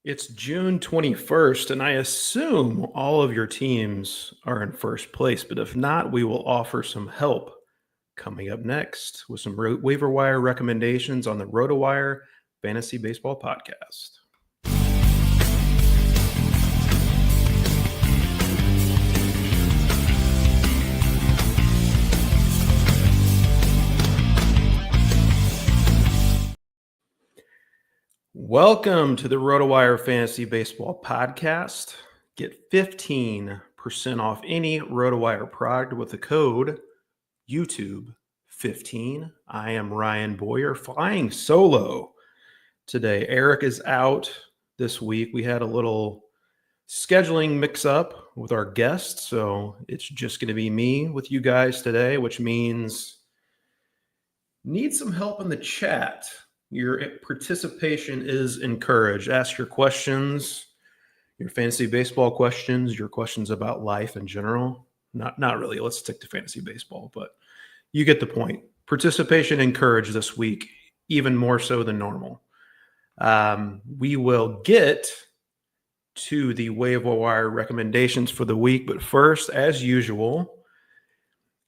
It's June 21st, and I assume all of your teams are in first place. But if not, we will offer some help coming up next with some waiver wire recommendations on the RotoWire Fantasy Baseball Podcast. Welcome to the RotoWire Fantasy Baseball Podcast. Get 15% off any RotoWire product with the code YouTube15. I am Ryan Boyer, flying solo today. Eric is out this week. We had a little scheduling mix-up with our guests, so it's just going to be me with you guys today, which means need some help in the chat. Your participation is encouraged. Ask your questions, your fantasy baseball questions, your questions about life in general. Not really. Let's stick to fantasy baseball, but you get the point. Participation encouraged this week, even more so than normal. We will get to the waiver wire recommendations for the week, but first, as usual,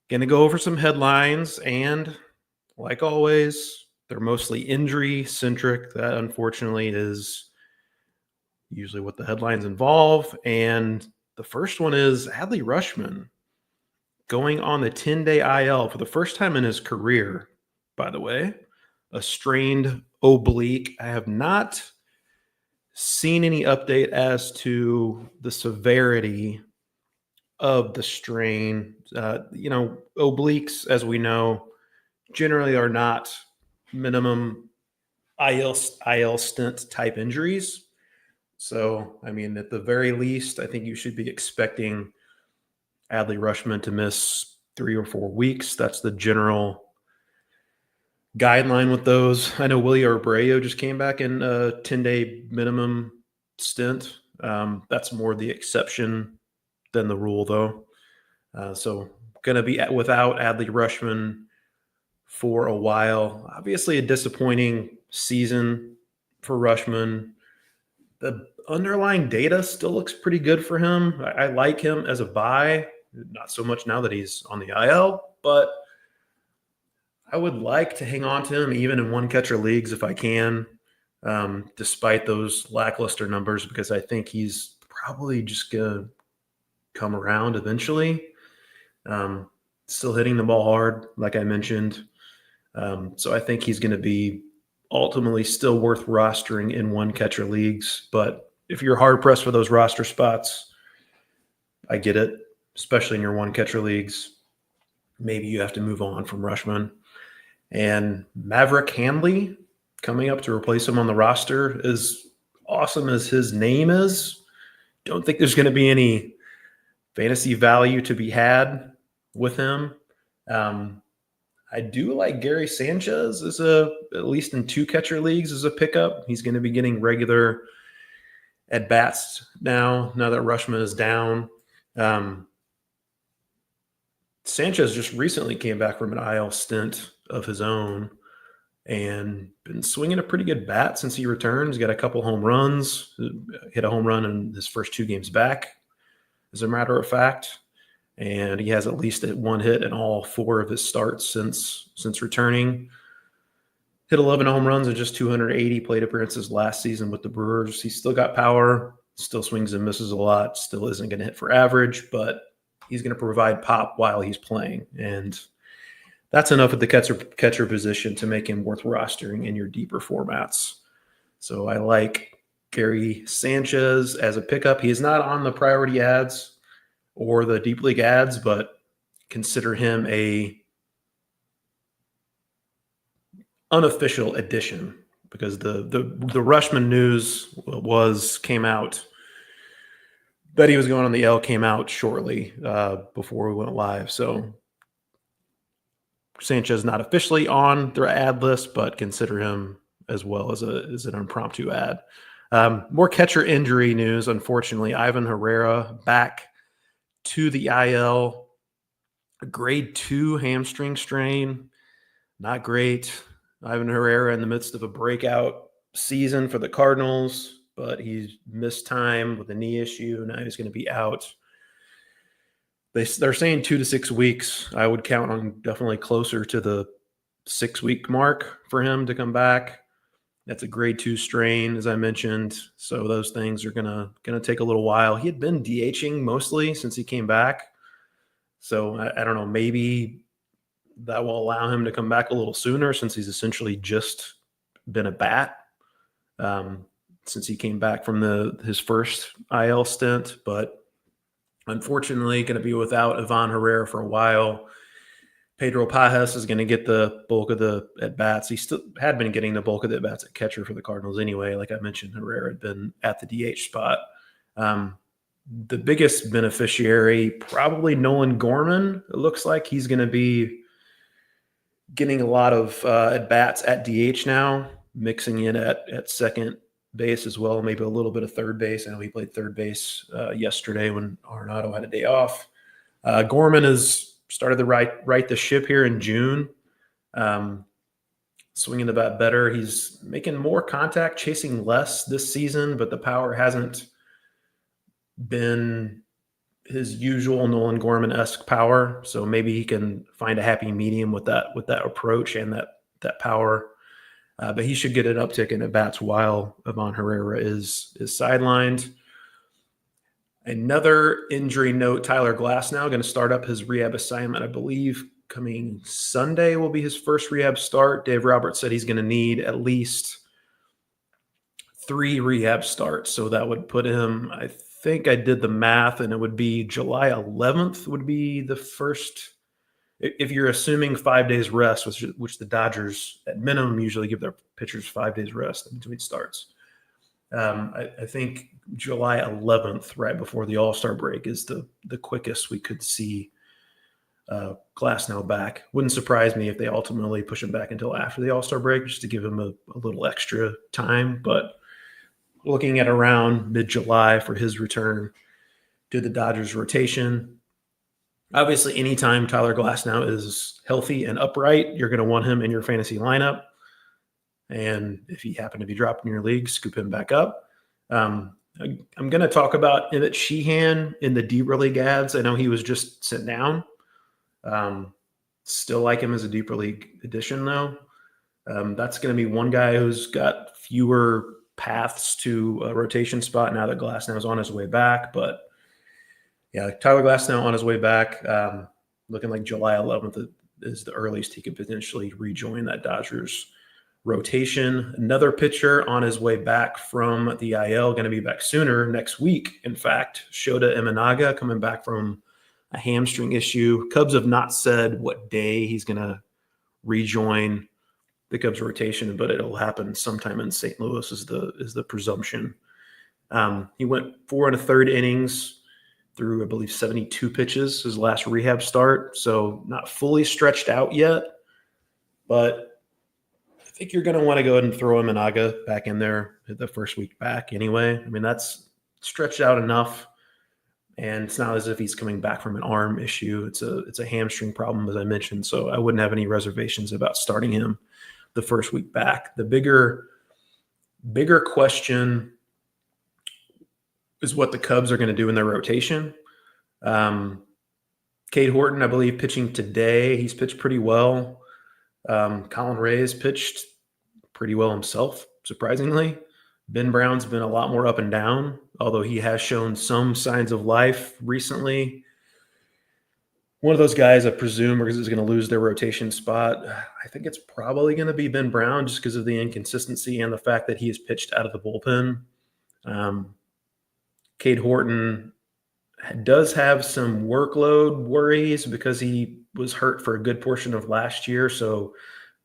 going to go over some headlines, and like always, they're mostly injury-centric. That, unfortunately, is usually what the headlines involve. And the first one is Adley Rutschman going on the 10-day IL for the first time in his career, by the way. A strained oblique. I have not seen any update as to the severity of the strain. Obliques, as we know, generally are not minimum IL stint type injuries. So, I mean, at the very least, I think you should be expecting Adley Rutschman to miss 3 or 4 weeks. That's the general guideline with those. I know Willie Abreu just came back in a 10-day minimum stint. That's more the exception than the rule, though. So, going to be without Adley Rutschman for a while. Obviously a disappointing season for Rutschman. The underlying data still looks pretty good for him. I like him as a buy, not so much now that he's on the IL, but I would like to hang on to him even in one catcher leagues if I can, despite those lackluster numbers, because I think he's probably just going to come around eventually. Still hitting the ball hard, like I mentioned. So I think he's going to be ultimately still worth rostering in one catcher leagues. But if you're hard pressed for those roster spots, I get it, especially in your one catcher leagues. Maybe you have to move on from Rutschman. And Maverick Handley coming up to replace him on the roster, as awesome as his name is. Don't think there's going to be any fantasy value to be had with him. I do like Gary Sanchez as at least in 2 catcher leagues as a pickup. He's going to be getting regular at bats now that Rutschman is down. Sanchez just recently came back from an IL stint of his own and been swinging a pretty good bat since he returned. He's got a couple home runs, hit a home run in his first 2 games back, as a matter of fact. And he has at least 1 hit in all 4 of his starts since returning. Hit 11 home runs in just 280 plate appearances last season with the Brewers. He's still got power, still swings and misses a lot, still isn't going to hit for average, but he's going to provide pop while he's playing. And that's enough at the catcher position to make him worth rostering in your deeper formats. So I like Gary Sanchez as a pickup. He is not on the priority ads or the deep league ads, but consider him a unofficial addition, because the Rutschman news came out that he was going on the L came out shortly before we went live. So Sanchez not officially on their ad list, but consider him as well as an impromptu ad. More catcher injury news, unfortunately. Ivan Herrera back to the IL, a grade 2 hamstring strain. Not great. Ivan Herrera in the midst of a breakout season for the Cardinals. but he's missed time with a knee issue. Now he's going to be out. They're saying 2 to 6 weeks. I would count on definitely closer to the 6-week mark for him to come back. That's a grade 2 strain, as I mentioned. So those things are gonna take a little while. He had been DHing mostly since he came back. So I don't know, maybe that will allow him to come back a little sooner since he's essentially just been a bat since he came back from his first IL stint. But unfortunately, going to be without Ivan Herrera for a while. Pedro Pajes is going to get the bulk of the at-bats. He still had been getting the bulk of the at-bats at catcher for the Cardinals anyway. Like I mentioned, Herrera had been at the DH spot. The biggest beneficiary, probably Nolan Gorman. It looks like he's going to be getting a lot of at-bats at DH now, mixing in at second base as well, maybe a little bit of third base. I know he played third base yesterday when Arenado had a day off. Gorman has started to right the ship here in June. Swinging the bat better. He's making more contact, chasing less this season, but the power hasn't been his usual Nolan Gorman-esque power. So maybe he can find a happy medium with that approach and that power. But he should get an uptick in at-bats while Ivan Herrera is sidelined. Another injury note, Tyler Glasnow going to start up his rehab assignment, I believe, coming Sunday will be his first rehab start. Dave Roberts said he's going to need at least 3 rehab starts. So that would put him, I think I did the math, and it would be July 11th would be the first. If you're assuming 5 days rest, which the Dodgers at minimum usually give their pitchers 5 days rest in between starts. I think July 11th, right before the All-Star break, is the quickest we could see Glasnow back. Wouldn't surprise me if they ultimately push him back until after the All-Star break, just to give him a little extra time. But looking at around mid-July for his return to the Dodgers rotation. Obviously, anytime Tyler Glasnow is healthy and upright, you're going to want him in your fantasy lineup. And if he happened to be dropped in your league, scoop him back up. I'm going to talk about Emmett Sheehan in the Deeper League ads. I know he was just sent down. Still like him as a Deeper League addition, though. That's going to be one guy who's got fewer paths to a rotation spot now that Glasnow is on his way back. But yeah, Tyler Glasnow on his way back, looking like July 11th is the earliest he could potentially rejoin that Dodgers rotation. Another pitcher on his way back from the IL, going to be back sooner, next week. In fact, Shota Imanaga coming back from a hamstring issue. Cubs have not said what day he's going to rejoin the Cubs rotation, but it'll happen sometime in St. Louis is the presumption. He went 4 1/3 innings through, I believe, 72 pitches, his last rehab start. So not fully stretched out yet, but I think you're going to want to go ahead and throw Imanaga back in there the first week back anyway. I mean, that's stretched out enough, and it's not as if he's coming back from an arm issue. It's a hamstring problem, as I mentioned, so I wouldn't have any reservations about starting him the first week back. The bigger question is what the Cubs are going to do in their rotation. Cade Horton, I believe, pitching today. He's pitched pretty well. Colin Reyes pitched pretty well himself, surprisingly. Ben Brown's been a lot more up and down, although he has shown some signs of life recently. One of those guys, I presume, is going to lose their rotation spot. I think it's probably going to be Ben Brown just because of the inconsistency and the fact that he has pitched out of the bullpen. Cade Horton does have some workload worries because he was hurt for a good portion of last year. So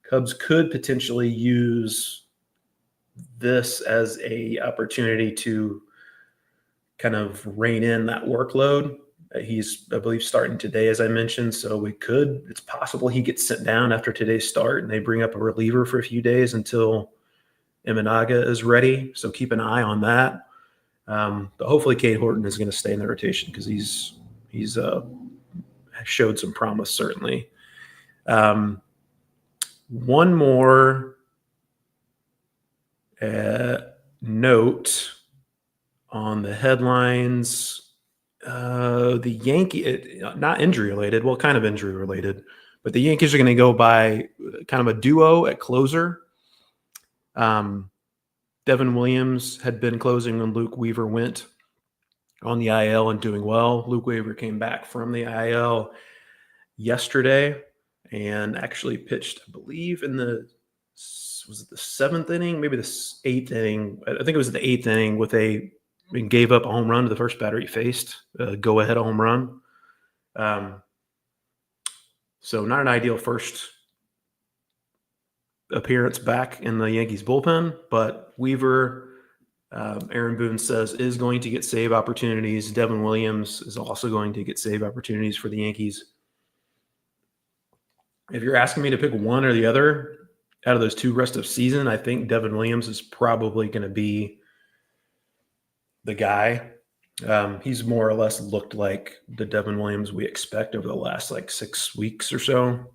Cubs could potentially use this as a opportunity to kind of rein in that workload. He's, I believe, starting today, as I mentioned. So it's possible he gets sent down after today's start and they bring up a reliever for a few days until Imanaga is ready. So keep an eye on that. But hopefully Cade Horton is going to stay in the rotation because he's showed some promise, certainly. One more note on the headlines, the Yankee, not injury related, well, kind of injury related, but the Yankees are going to go by kind of a duo at closer. Devin Williams had been closing when Luke Weaver went on the IL and doing well. Luke Weaver came back from the IL yesterday and actually pitched, I believe, in the seventh inning, maybe the eighth inning. I think it was the eighth inning and gave up a home run to the first batter he faced, go ahead home run. So not an ideal first appearance back in the Yankees bullpen, but Weaver, Aaron Boone says, is going to get save opportunities. Devin Williams is also going to get save opportunities for the Yankees. If you're asking me to pick one or the other out of those two rest of season, I think Devin Williams is probably going to be the guy. He's more or less looked like the Devin Williams we expect over the last 6 weeks or so,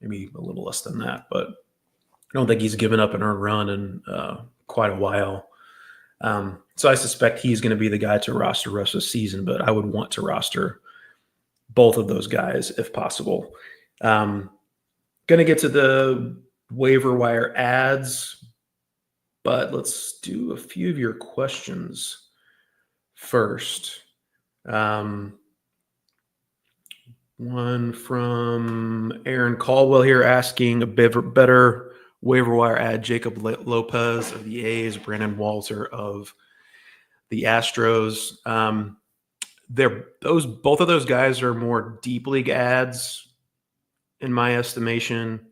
maybe a little less than that, but I don't think he's given up an earned run in quite a while. So I suspect he's going to be the guy to roster the rest of the season, but I would want to roster both of those guys if possible. Going to get to the waiver wire ads, but let's do a few of your questions first. One from Aaron Caldwell here asking a better waiver wire ad: Jacob Lopez of the A's, Brandon Walter of the Astros. Both of those guys are more deep league ads in my estimation.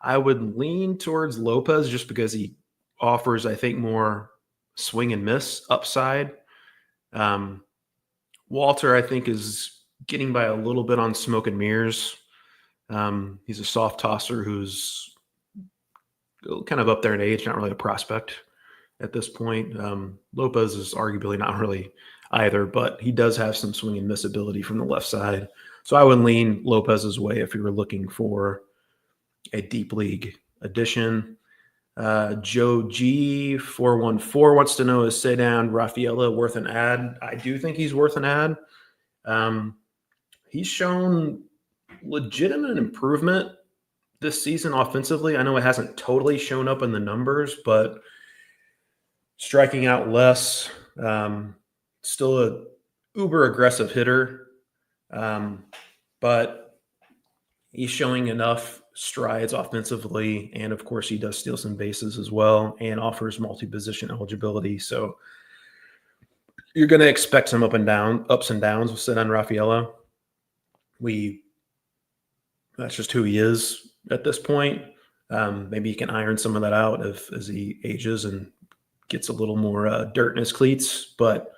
I would lean towards Lopez just because he offers, I think, more swing and miss upside. Walter, I think, is getting by a little bit on smoke and mirrors. He's a soft tosser who's kind of up there in age, not really a prospect at this point. Lopez is arguably not really either, but he does have some swing and miss ability from the left side. So I would lean Lopez's way if you were looking for a deep league addition. Joe G414 wants to know, is Ceddanne Rafaela worth an ad? I do think he's worth an ad. He's shown legitimate improvement this season offensively. I know it hasn't totally shown up in the numbers, but striking out less, still a uber aggressive hitter, but he's showing enough strides offensively, and of course he does steal some bases as well and offers multi-position eligibility. So you're going to expect some ups and downs with Ceddanne Rafaela. That's just who he is at this point. Maybe he can iron some of that out as he ages and gets a little more dirt in his cleats. But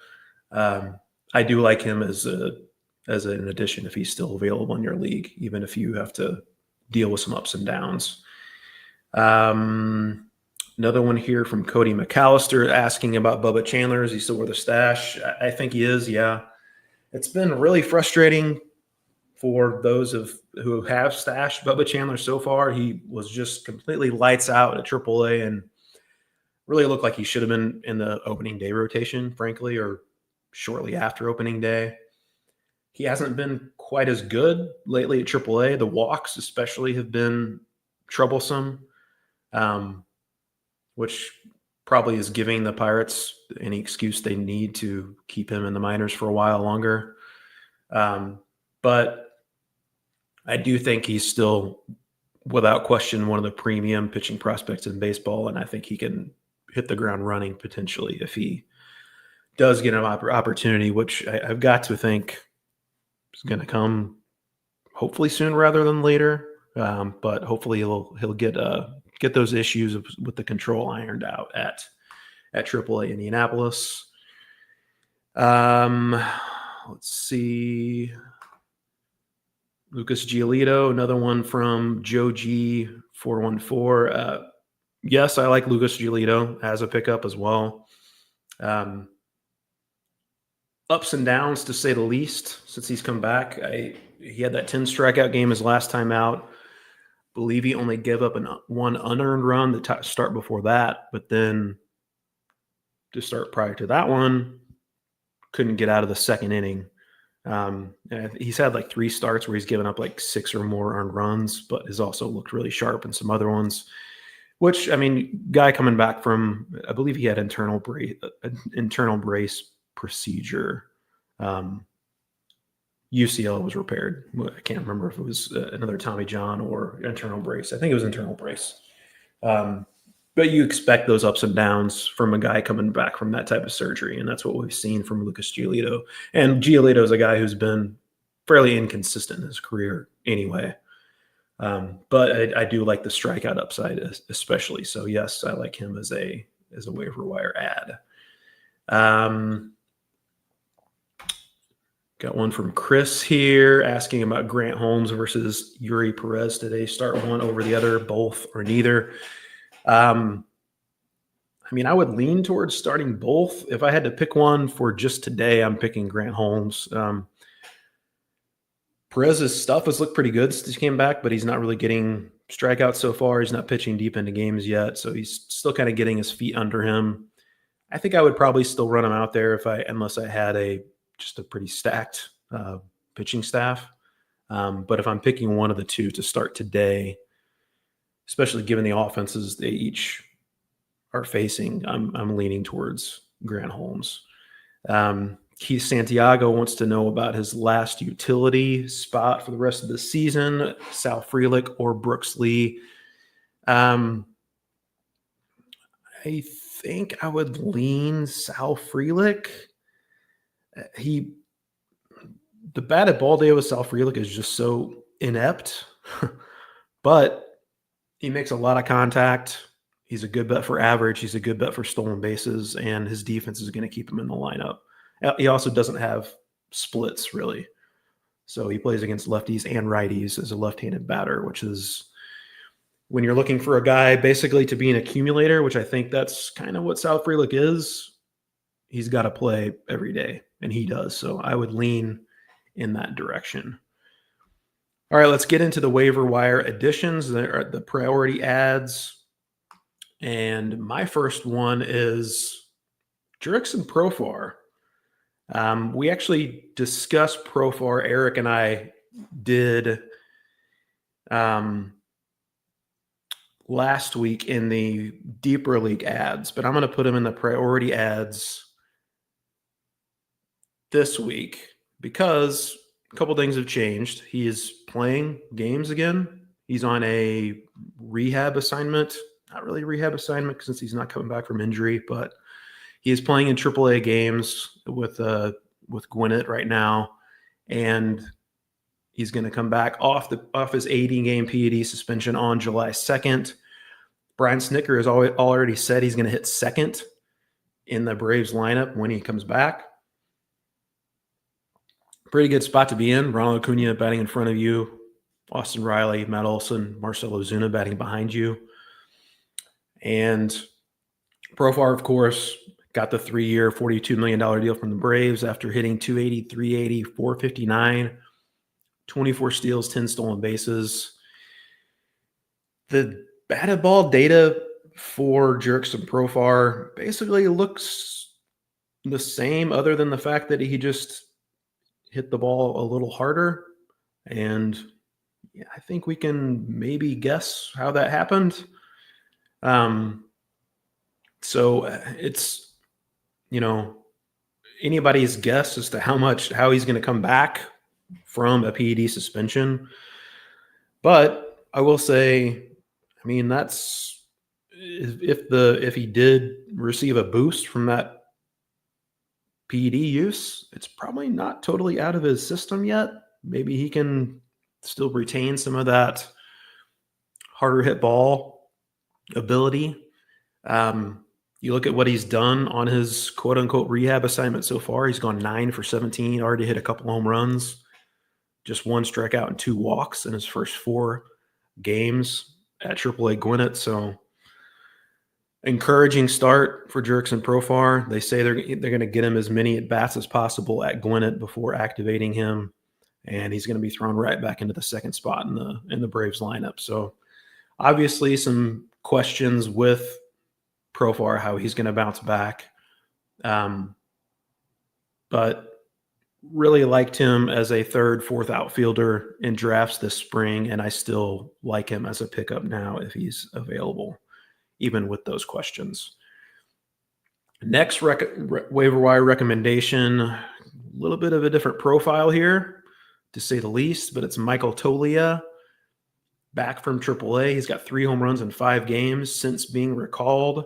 I do like him as an addition if he's still available in your league, even if you have to deal with some ups and downs. Another one here from Cody McAllister asking about Bubba Chandler. Is he still worth a stash? I think he is, yeah. It's been really frustrating for those who have stashed Bubba Chandler so far. He was just completely lights out at AAA and really looked like he should have been in the opening day rotation, frankly, or shortly after opening day. He hasn't been quite as good lately at AAA. The walks especially have been troublesome, which probably is giving the Pirates any excuse they need to keep him in the minors for a while longer. But I do think he's still, without question, one of the premium pitching prospects in baseball, and I think he can hit the ground running potentially if he does get an opportunity, which I've got to think is going to come hopefully soon rather than later. But hopefully he'll get those issues with the control ironed out at AAA Indianapolis. Let's see. Lucas Gilito, another one from Joe G414. Yes, I like Lucas Gilito as a pickup as well. Ups and downs, to say the least, since he's come back. He had that 10 strikeout game his last time out. Believe he only gave up one unearned run the start before that, but then to start prior to that one, couldn't get out of the second inning. He's had like 3 starts where he's given up like 6 or more earned runs, but has also looked really sharp in some other ones. Which, I mean, guy coming back from, I believe he had internal brace procedure. UCL was repaired. I can't remember if it was another Tommy John or internal brace. I think it was internal brace. But you expect those ups and downs from a guy coming back from that type of surgery, and that's what we've seen from Lucas Gilito. And Gilito is a guy who's been fairly inconsistent in his career anyway. But I do like the strikeout upside especially. So, yes, I like him as a waiver wire ad. Got one from Chris here asking about Grant Holmes versus Yuri Perez today. Start one over the other, both or neither. I mean, I would lean towards starting both. If I had to pick one for just today, I'm picking Grant Holmes. Perez's stuff has looked pretty good since he came back, but he's not really getting strikeouts so far. He's not pitching deep into games yet, so he's still kind of getting his feet under him. I think I would probably still run him out there unless I had just a pretty stacked pitching staff. But if I'm picking one of the two to start today, especially given the offenses they each are facing, I'm leaning towards Grant Holmes. Keith Santiago wants to know about his last utility spot for the rest of the season, Sal Frelick or Brooks Lee. I think I would lean Sal Frelick. The batted ball day with Sal Frelick is just so inept, but he makes a lot of contact. He's a good bet for average. He's a good bet for stolen bases, and his defense is going to keep him in the lineup. He also doesn't have splits, really. So he plays against lefties and righties as a left-handed batter, which is when you're looking for a guy basically to be an accumulator, which I think that's kind of what Sal Frelick is. He's got to play every day, and he does. So I would lean in that direction. All right, let's get into the waiver wire additions. There are the priority ads. And my first one is Jurickson Profar. We actually discussed Profar. Eric and I did last week in the deeper league ads, but I'm going to put him in the priority ads this week because a couple things have changed. He is playing games again. He's on a rehab assignment. Not really a rehab assignment since he's not coming back from injury, but he is playing in AAA games with Gwinnett right now, and he's going to come back off his 80-game PED suspension on July 2nd. Brian Snitker has already said he's going to hit second in the Braves lineup when he comes back. Pretty good spot to be in. Ronald Acuna batting in front of you. Austin Riley, Matt Olson, Marcell Ozuna batting behind you. And Profar, of course, got the 3-year, $42 million deal from the Braves after hitting 280, 380, 459, 24 steals, 10 stolen bases. The batted ball data for Jurickson Profar basically looks the same, other than the fact that he just hit the ball a little harder. And yeah, I think we can maybe guess how that happened. So it's, anybody's guess as to how he's going to come back from a PED suspension. But I will say, I mean, that's if he did receive a boost from that PED use, it's probably not totally out of his system yet. Maybe he can still retain some of that harder hit ball ability. You look at what he's done on his quote-unquote rehab assignment so far. He's gone 9 for 17, already hit a couple home runs, just 1 strikeout and 2 walks in his first 4 games at AAA Gwinnett. So encouraging start for Jurickson Profar. They say they're going to get him as many at-bats as possible at Gwinnett before activating him, and he's going to be thrown right back into the second spot in the Braves lineup. So obviously some questions with Profar, how he's going to bounce back. but really liked him as a third, fourth outfielder in drafts this spring, and I still like him as a pickup now if he's available, even with those questions. Next waiver wire recommendation, a little bit of a different profile here, to say the least, but it's Michael Tolia, back from AAA. He's got 3 home runs in 5 games since being recalled.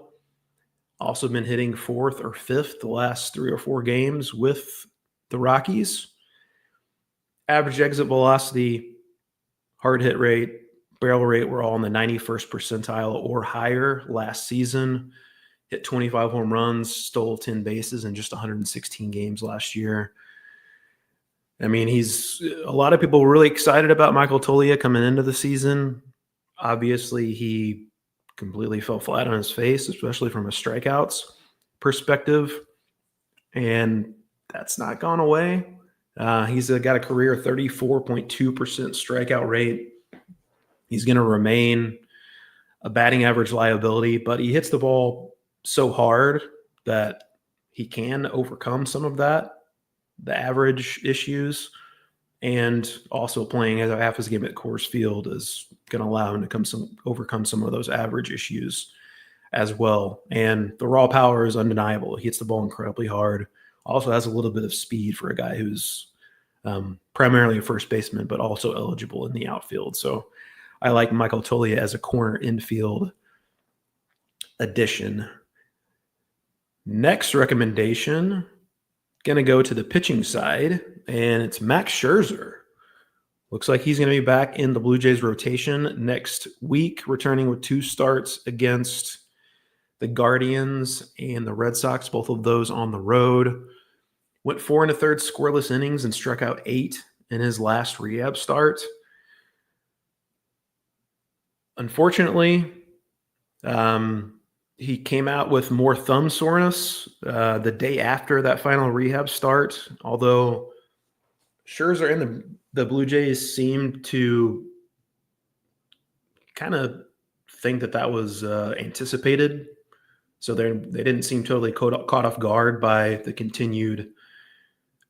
Also been hitting 4th or 5th the last 3 or 4 games with the Rockies. Average exit velocity, hard hit rate, barrel rate were all in the 91st percentile or higher last season. Hit 25 home runs, stole 10 bases in just 116 games last year. I mean, a lot of people were really excited about Michael Tolia coming into the season. Obviously, he completely fell flat on his face, especially from a strikeouts perspective. And that's not gone away. He's got a career 34.2% strikeout rate. He's going to remain a batting average liability, but he hits the ball so hard that he can overcome some of that, the average issues, and also playing as a half his game at Coors Field is going to allow him to overcome some of those average issues as well. And the raw power is undeniable. He hits the ball incredibly hard. Also has a little bit of speed for a guy who's primarily a first baseman, but also eligible in the outfield. So I like Michael Tolia as a corner infield addition. Next recommendation, going to go to the pitching side, and it's Max Scherzer. Looks like he's going to be back in the Blue Jays rotation next week, returning with 2 starts against the Guardians and the Red Sox, both of those on the road. Went 4 1/3 scoreless innings and struck out 8 in his last rehab start. Unfortunately, he came out with more thumb soreness the day after that final rehab start, although Scherzer and the Blue Jays seemed to kind of think that was anticipated. So they didn't seem totally caught off guard by the continued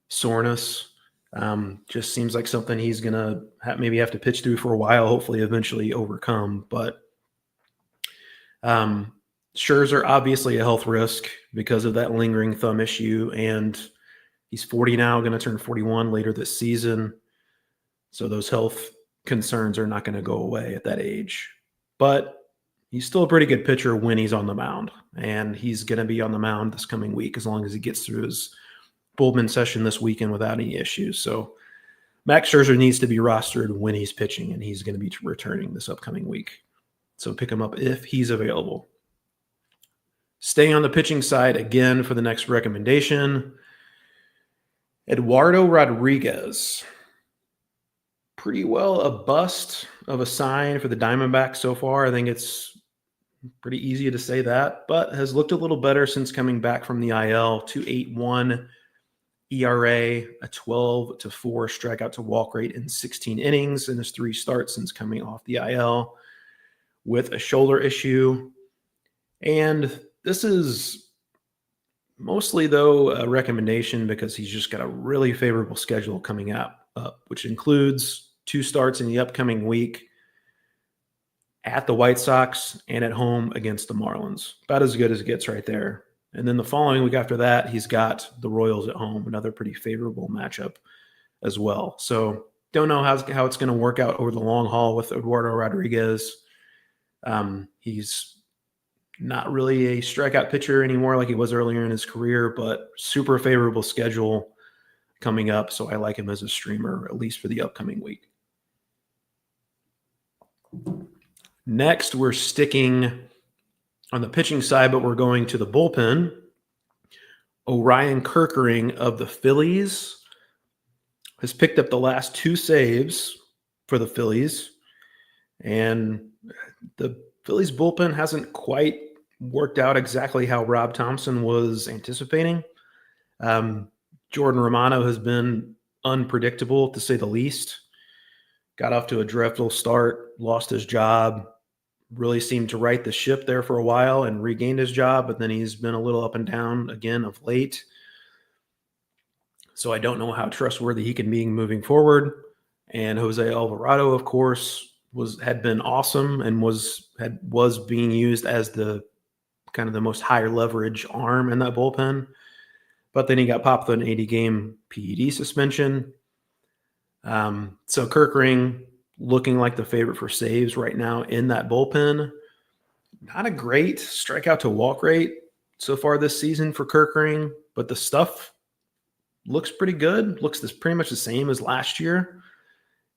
soreness. Just seems like something he's going to maybe have to pitch through for a while, hopefully eventually overcome. But Scherzer, obviously a health risk because of that lingering thumb issue, and he's 40 now, going to turn 41 later this season. So those health concerns are not going to go away at that age. But he's still a pretty good pitcher when he's on the mound, and he's going to be on the mound this coming week as long as he gets through his bullpen session this weekend without any issues. So Max Scherzer needs to be rostered when he's pitching, and he's going to be returning this upcoming week. So pick him up if he's available. Staying on the pitching side again for the next recommendation, Eduardo Rodriguez. Pretty well a bust of a sign for the Diamondbacks so far. I think it's pretty easy to say that, but has looked a little better since coming back from the IL. 2.81 ERA, a 12-4 strikeout to walk rate in 16 innings in his 3 starts since coming off the IL with a shoulder issue. And this is mostly, though, a recommendation because he's just got a really favorable schedule coming up, which includes 2 starts in the upcoming week at the White Sox and at home against the Marlins. About as good as it gets right there. And then the following week after that, he's got the Royals at home, another pretty favorable matchup as well. So don't know how it's going to work out over the long haul with Eduardo Rodriguez. He's not really a strikeout pitcher anymore like he was earlier in his career, but super favorable schedule coming up. So I like him as a streamer, at least for the upcoming week. Next, we're sticking on the pitching side, but we're going to the bullpen. Orion Kerkering of the Phillies has picked up the last 2 saves for the Phillies. And the Phillies bullpen hasn't quite worked out exactly how Rob Thompson was anticipating. Jordan Romano has been unpredictable, to say the least. Got off to a dreadful start, lost his job, really seemed to right the ship there for a while and regained his job, but then he's been a little up and down again of late. So I don't know how trustworthy he can be moving forward. And Jose Alvarado, of course, had been awesome and was being used as the kind of the most higher leverage arm in that bullpen. But then he got popped with an 80-game PED suspension. So Kerkering looking like the favorite for saves right now in that bullpen. Not a great strikeout to walk rate so far this season for Kerkering, but the stuff looks pretty good. Looks pretty much the same as last year.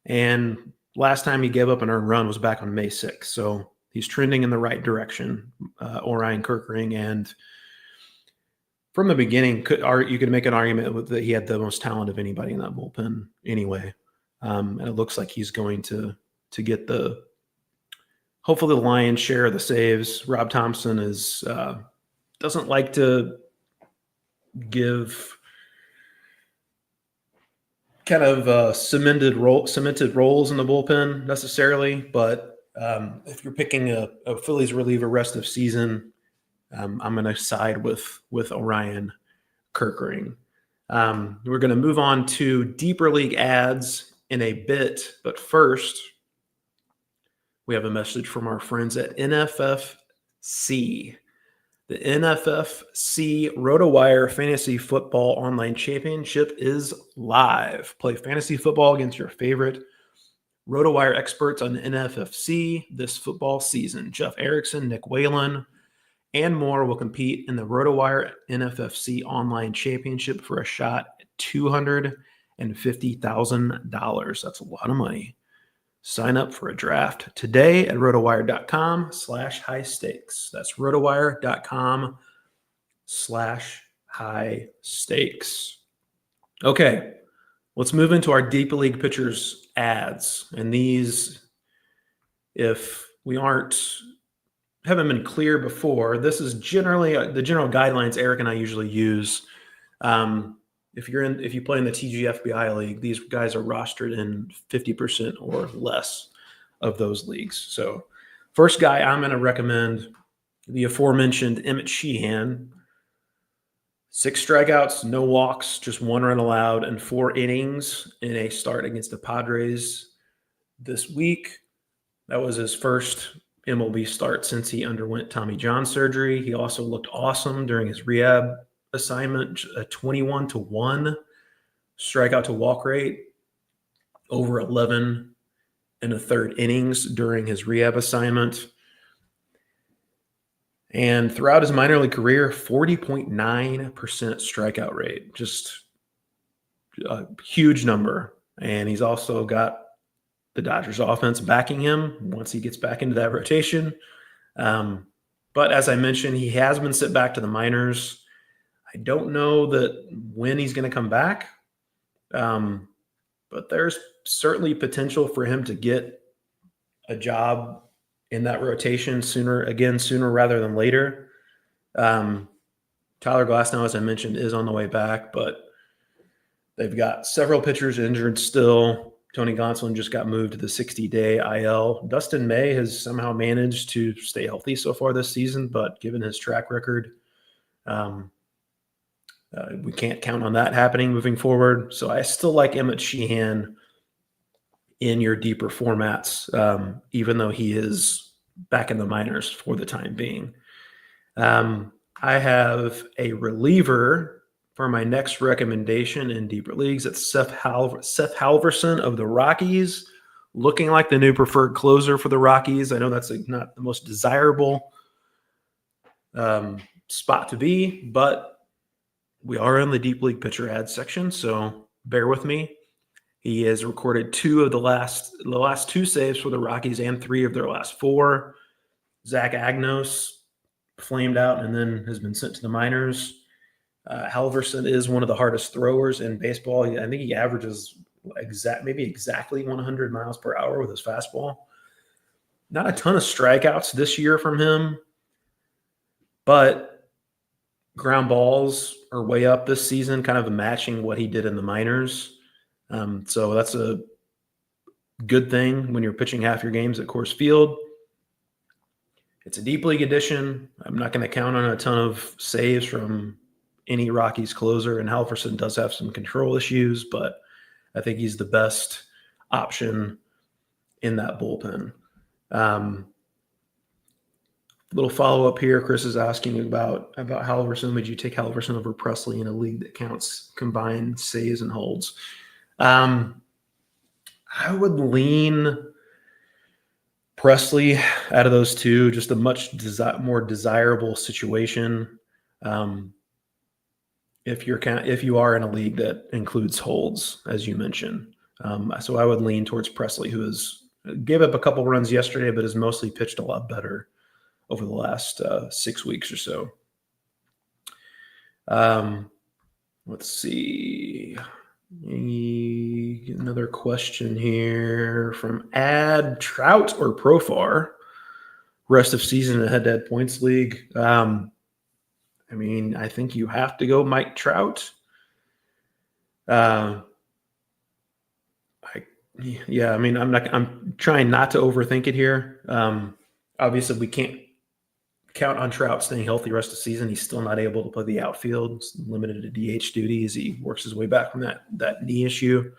And last time he gave up an earned run was back on May 6th. So he's trending in the right direction, Orion Kerkering. And from the beginning, you could make an argument that he had the most talent of anybody in that bullpen anyway. And it looks like he's going to get hopefully the lion's share of the saves. Rob Thompson doesn't like to give kind of cemented roles in the bullpen necessarily, but if you're picking a Phillies reliever rest of season, I'm going to side with Orion Kerkering. We're going to move on to deeper league ads in a bit, but first we have a message from our friends at NFFC. The NFFC RotoWire Fantasy Football Online Championship is live. Play fantasy football against your favorite RotoWire experts on the NFFC this football season. Jeff Erickson, Nick Whalen, and more will compete in the RotoWire NFFC Online Championship for a shot at $250,000. That's a lot of money. Sign up for a draft today at rotowire.com/high stakes. That's rotowire.com/high stakes. Okay, let's move into our Deep League Pitchers ads. And these, if we haven't been clear before, this is generally the general guidelines Eric and I usually use. If you play in the TGFBI league, these guys are rostered in 50% or less of those leagues. So first guy I'm going to recommend, the aforementioned Emmett Sheehan. 6 strikeouts, no walks, just 1 run allowed, and 4 innings in a start against the Padres this week. That was his first MLB start since he underwent Tommy John surgery. He also looked awesome during his rehab assignment, a 21-1 strikeout to walk rate, over 11 1/3 innings during his rehab assignment. And throughout his minor league career, 40.9% strikeout rate, just a huge number. And he's also got the Dodgers offense backing him once he gets back into that rotation. But as I mentioned, he has been sent back to the minors. I don't know when he's going to come back, but there's certainly potential for him to get a job in that rotation sooner rather than later. Tyler Glasnow, as I mentioned, is on the way back, but they've got several pitchers injured still. Tony Gonsolin just got moved to the 60-day IL. Dustin May has somehow managed to stay healthy so far this season, but given his track record, we can't count on that happening moving forward. So I still like Emmett Sheehan in your deeper formats, even though he is back in the minors for the time being. I have a reliever for my next recommendation in deeper leagues. It's Seth Halverson of the Rockies, looking like the new preferred closer for the Rockies. I know that's not the most desirable spot to be, but we are in the deep league pitcher ad section, so bear with me. He has recorded 2 of the last 2 saves for the Rockies and 3 of their last 4. Zach Agnos flamed out and then has been sent to the minors. Halverson is one of the hardest throwers in baseball. I think he averages exactly 100 miles per hour with his fastball. Not a ton of strikeouts this year from him, but ground balls are way up this season, kind of matching what he did in the minors. So that's a good thing when you're pitching half your games at Coors Field. It's a deep league edition. I'm not going to count on a ton of saves from any Rockies closer, and Halverson does have some control issues, but I think he's the best option in that bullpen. Little follow-up here. Chris is asking about Halverson. Would you take Halverson over Presley in a league that counts combined saves and holds? I would lean Presley out of those two, just a much more desirable situation. If you are in a league that includes holds, as you mentioned. So I would lean towards Presley, who gave up a couple runs yesterday, but has mostly pitched a lot better over the last 6 weeks or so. Let's see. Another question here from Ad Trout or Profar. Rest of season in a head-to-head points league. I think you have to go Mike Trout. I'm trying not to overthink it here. Obviously, we can't count on Trout staying healthy the rest of the season. He's still not able to play the outfield. He's limited to DH duty as he works his way back from that knee issue.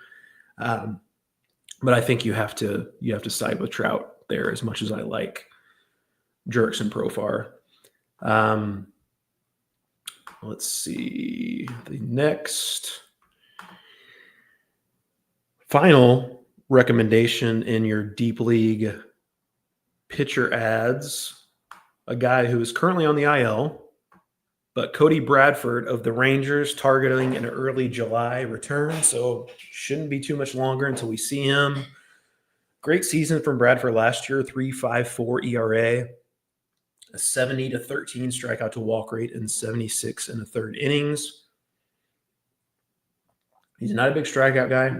But I think you have to side with Trout there, as much as I like Jurickson Profar. Let's see. The next final recommendation in your deep league pitcher ads, a guy who is currently on the IL, but Cody Bradford of the Rangers, targeting an early July return, so shouldn't be too much longer until we see him. Great season from Bradford last year, 3.54 ERA, a 70-13 strikeout to walk rate, and 76 and a third innings. He's not a big strikeout guy,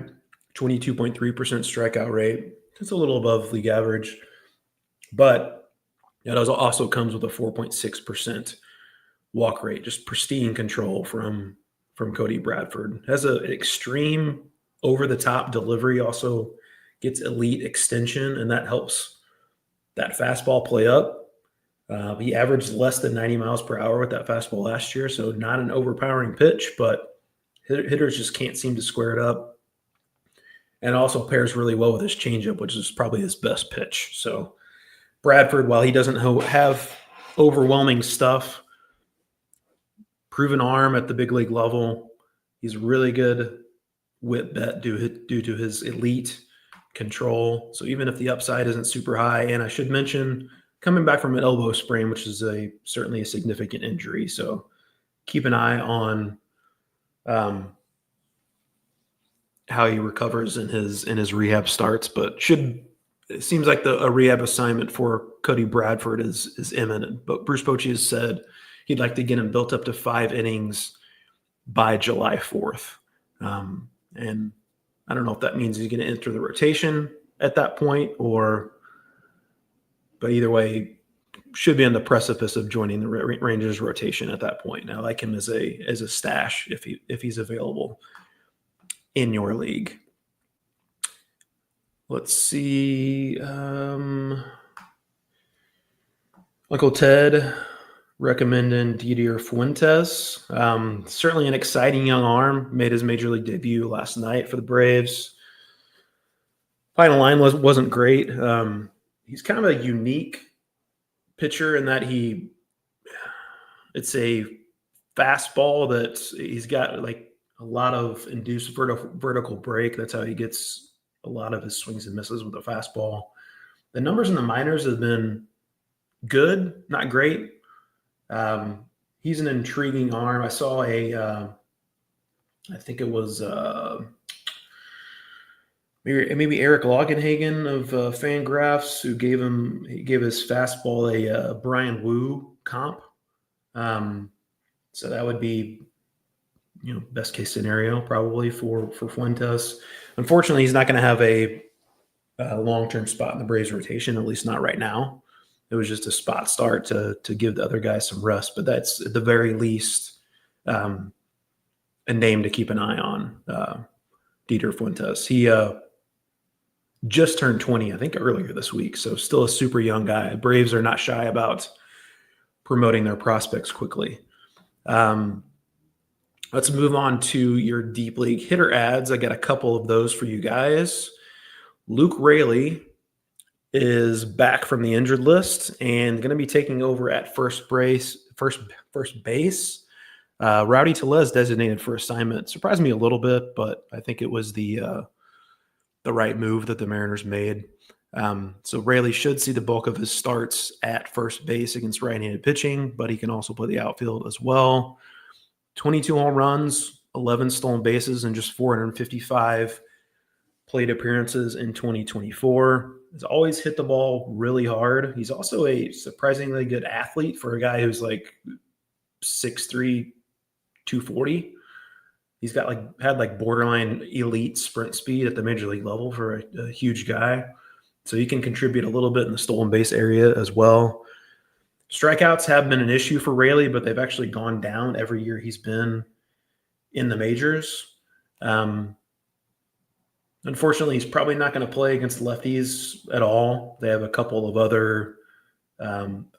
22.3% strikeout rate. It's a little above league average, but it also comes with a 4.6% walk rate, just pristine control from Cody Bradford. Has an extreme over-the-top delivery, also gets elite extension, and that helps that fastball play up. He averaged less than 90 miles per hour with that fastball last year, so not an overpowering pitch, but hitters just can't seem to square it up. And also pairs really well with his changeup, which is probably his best pitch. So Bradford, while he doesn't have overwhelming stuff, proven arm at the big league level, he's really good whip bet due to his elite control. So even if the upside isn't super high, and I should mention coming back from an elbow sprain, which is certainly a significant injury. So keep an eye on how he recovers in his rehab starts, but it seems like a rehab assignment for Cody Bradford is imminent. But Bruce Bochy has said he'd like to get him built up to 5 innings by July 4th. And I don't know if that means he's going to enter the rotation at that point, but either way, should be on the precipice of joining the Rangers rotation at that point. And I like him as a stash if he's available in your league. Let's see. Uncle Ted recommending Dier Fuentes. Certainly an exciting young arm. Made his major league debut last night for the Braves. Final line wasn't great. He's kind of a unique pitcher in that it's a fastball that he's got like a lot of induced vertical break. That's how he gets a lot of his swings and misses with a fastball. The numbers in the minors have been good, not great. He's an intriguing arm. I saw I think it was maybe Eric Longenhagen of Fangraphs who gave his fastball a Brian Wu comp. So that would be, best case scenario probably for Fuentes. Unfortunately, he's not going to have a long-term spot in the Braves rotation, at least not right now. It was just a spot start to give the other guys some rest, but that's at the very least a name to keep an eye on. Dier Fuentes. He just turned 20, I think, earlier this week, so still a super young guy. Braves are not shy about promoting their prospects quickly. Let's move on to your deep league hitter ads. I got a couple of those for you guys. Luke Raley is back from the injured list and going to be taking over at first base. Rowdy Tellez designated for assignment. Surprised me a little bit, but I think it was the right move that the Mariners made. So Raley should see the bulk of his starts at first base against right-handed pitching, but he can also play the outfield as well. 22 home runs, 11 stolen bases, and just 455 plate appearances in 2024. He's always hit the ball really hard. He's also a surprisingly good athlete for a guy who's like 6'3", 240. He's got had borderline elite sprint speed at the major league level for a huge guy. So he can contribute a little bit in the stolen base area as well. Strikeouts have been an issue for Raley, but they've actually gone down every year he's been in the majors. Unfortunately, he's probably not going to play against lefties at all. They have a couple of other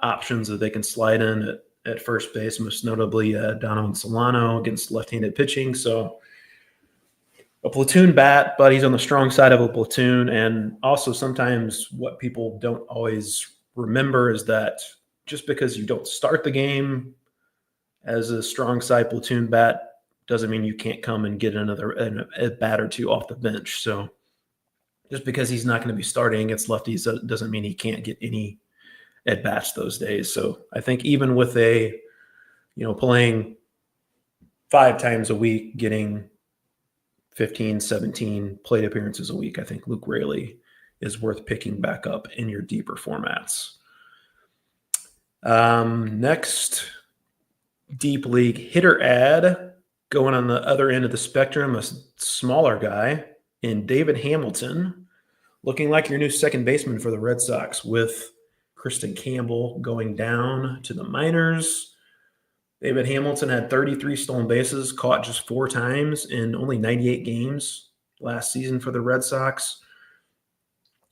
options that they can slide in at first base, most notably Donovan Solano against left-handed pitching. So a platoon bat, but he's on the strong side of a platoon. And also sometimes what people don't always remember is that just because you don't start the game as a strong side platoon bat doesn't mean you can't come and get a bat or two off the bench. So just because he's not going to be starting against lefties doesn't mean he can't get any at bats those days. So I think even with playing 5 times a week, getting 15, 17 plate appearances a week, I think Luke Raley is worth picking back up in your deeper formats. Next deep league hitter ad, going on the other end of the spectrum, a smaller guy in David Hamilton, looking like your new second baseman for the Red Sox with Kristen Campbell going down to the minors. David Hamilton had 33 stolen bases, caught just 4 times in only 98 games last season for the Red Sox.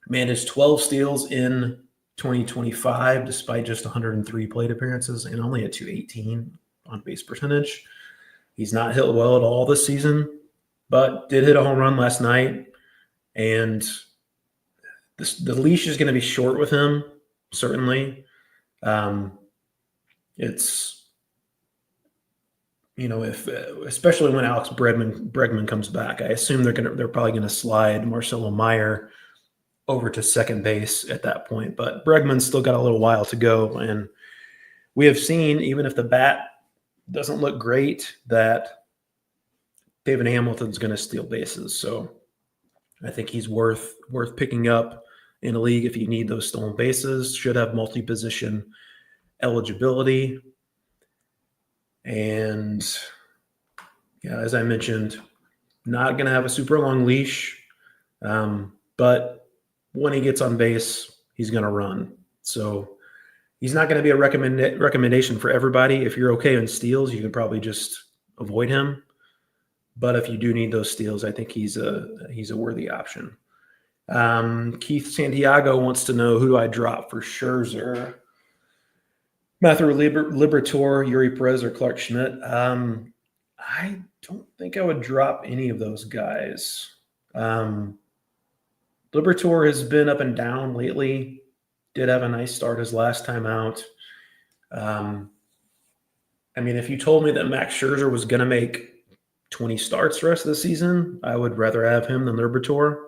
Managed 12 steals in 2025, despite just 103 plate appearances and only a .218 on base percentage. He's not hit well at all this season, but did hit a home run last night. And the leash is going to be short with him, certainly. Especially when Alex Bregman comes back, I assume they're probably going to slide Marcelo Meyer over to second base at that point. But Bregman's still got a little while to go, and we have seen, even if the bat doesn't look great, that David Hamilton's going to steal bases. So I think he's worth picking up in a league if you need those stolen bases. Should have multi-position eligibility. And yeah, as I mentioned, not going to have a super long leash, but when he gets on base, he's going to run. So he's not going to be a recommendation for everybody. If you're okay in steals, you can probably just avoid him. But if you do need those steals, I think he's a worthy option. Keith Santiago wants to know, who do I drop for Scherzer? Matthew Liberatore, Yuri Perez, or Clark Schmidt? I don't think I would drop any of those guys. Liberatore has been up and down lately. Did have a nice start his last time out. If you told me that Max Scherzer was going to make 20 starts the rest of the season, I would rather have him than Liberatore.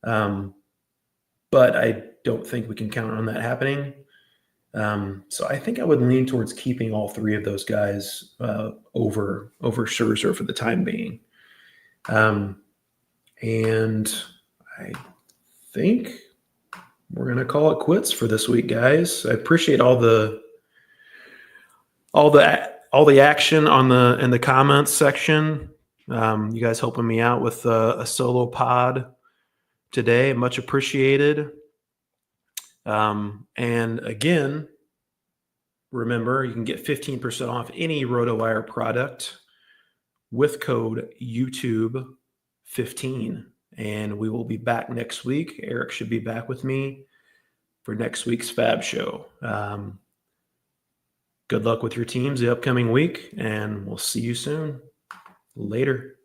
But I don't think we can count on that happening. So I think I would lean towards keeping all 3 of those guys over Scherzer for the time being. And I think we're going to call it quits for this week, guys. I appreciate all the action in the comments section. You guys helping me out with a solo pod today. Much appreciated. And again, remember, you can get 15% off any RotoWire product with code YouTube15. And we will be back next week. Eric should be back with me for next week's Fab Show. Good luck with your teams the upcoming week, and we'll see you soon. Later.